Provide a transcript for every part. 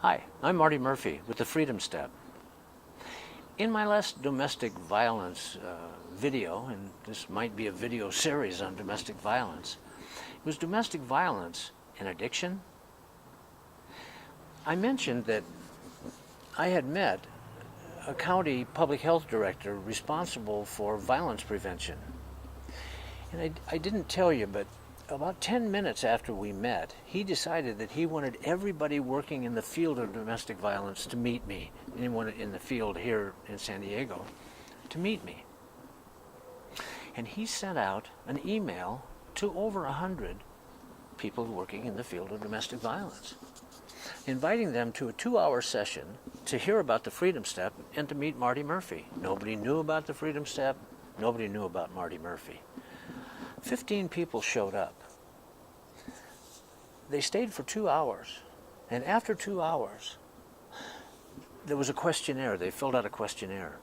Hi, I'm Marty Murphy with the Freedom Step. In my last domestic violence video, and this might be a video series on domestic violence, was domestic violence an addiction? I mentioned that I had met a county public health director responsible for violence prevention. And I didn't tell you, but about 10 minutes after we met, he decided that he wanted everybody working in the field of domestic violence to meet me, anyone in the field here in San Diego, to meet me. And he sent out an email to over 100 people working in the field of domestic violence, inviting them to a 2-hour session to hear about the Freedom Step and to meet Marty Murphy. Nobody knew about the Freedom Step. Nobody knew about Marty Murphy. 15 people showed up. They stayed for 2 hours, and after 2 hours, there was a questionnaire. They filled out a questionnaire.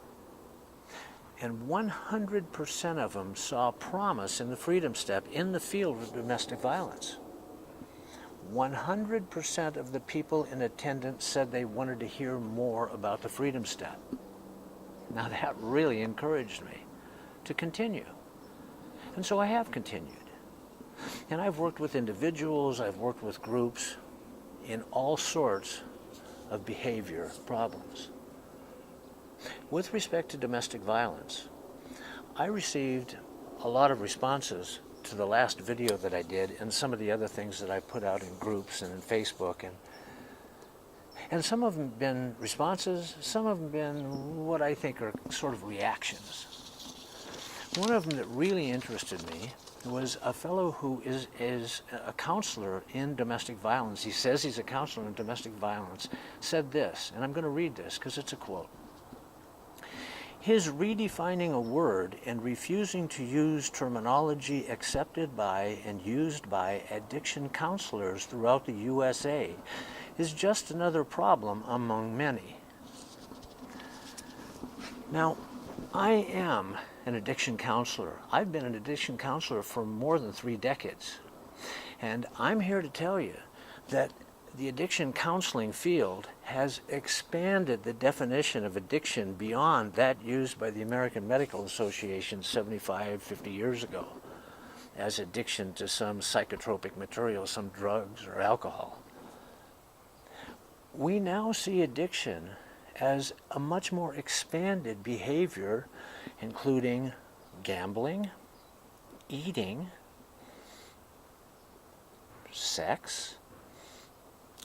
And 100% of them saw promise in the Freedom Step in the field of domestic violence. 100% of the people in attendance said they wanted to hear more about the Freedom Step. Now that really encouraged me to continue. And so I have continued. And I've worked with individuals, I've worked with groups in all sorts of behavior problems. With respect to domestic violence, I received a lot of responses to the last video that I did and some of the other things that I put out in groups and in Facebook. And some of them have been responses, some of them have been what I think are sort of reactions. One of them that really interested me was a fellow who is a counselor in domestic violence. He says he's a counselor in domestic violence, said this, and I'm going to read this because it's a quote. His redefining a word and refusing to use terminology accepted by and used by addiction counselors throughout the USA is just another problem among many. Now, I am an addiction counselor. I've been an addiction counselor for more than 3 decades. And I'm here to tell you that the addiction counseling field has expanded the definition of addiction beyond that used by the American Medical Association 75, 50 years ago as addiction to some psychotropic material, some drugs or alcohol. We now see addiction as a much more expanded behavior, including gambling, eating, sex,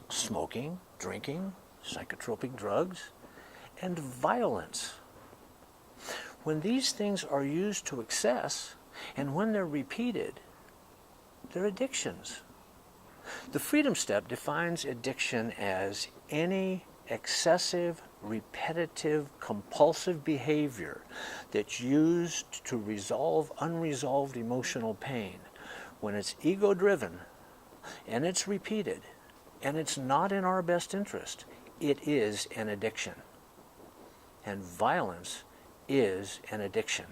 smoking, drinking, psychotropic drugs, and violence. When these things are used to excess, and when they're repeated, they're addictions. The Freedom Step defines addiction as any excessive, repetitive, compulsive behavior that's used to resolve unresolved emotional pain. When it's ego-driven, and it's repeated, and it's not in our best interest, it is an addiction. And violence is an addiction.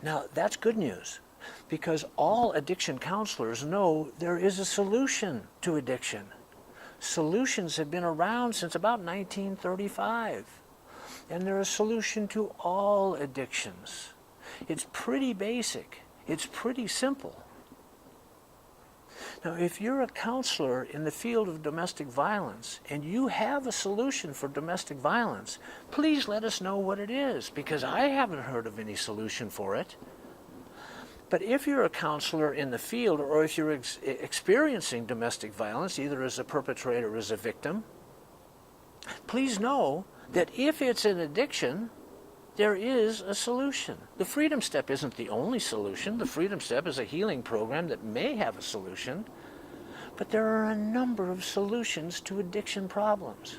Now, that's good news, because all addiction counselors know there is a solution to addiction. Solutions have been around since about 1935, and they're a solution to all addictions. It's pretty basic. It's pretty simple. Now, if you're a counselor in the field of domestic violence and you have a solution for domestic violence, please let us know what it is, because I haven't heard of any solution for it. But if you're a counselor in the field, or if you're experiencing domestic violence, either as a perpetrator or as a victim, please know that if it's an addiction, there is a solution. The Freedom Step isn't the only solution. The Freedom Step is a healing program that may have a solution, but there are a number of solutions to addiction problems.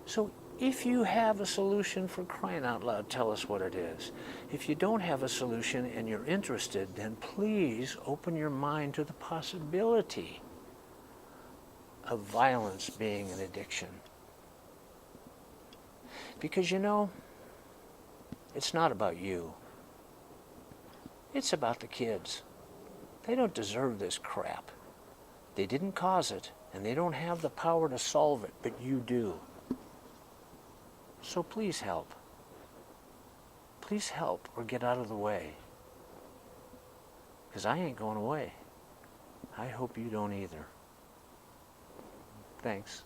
So if you have a solution, for crying out loud, tell us what it is. If you don't have a solution and you're interested, then please open your mind to the possibility of violence being an addiction. Because, you know, it's not about you. It's about the kids. They don't deserve this crap. They didn't cause it, and they don't have the power to solve it, but you do. So please help. Please help or get out of the way. Because I ain't going away. I hope you don't either. Thanks.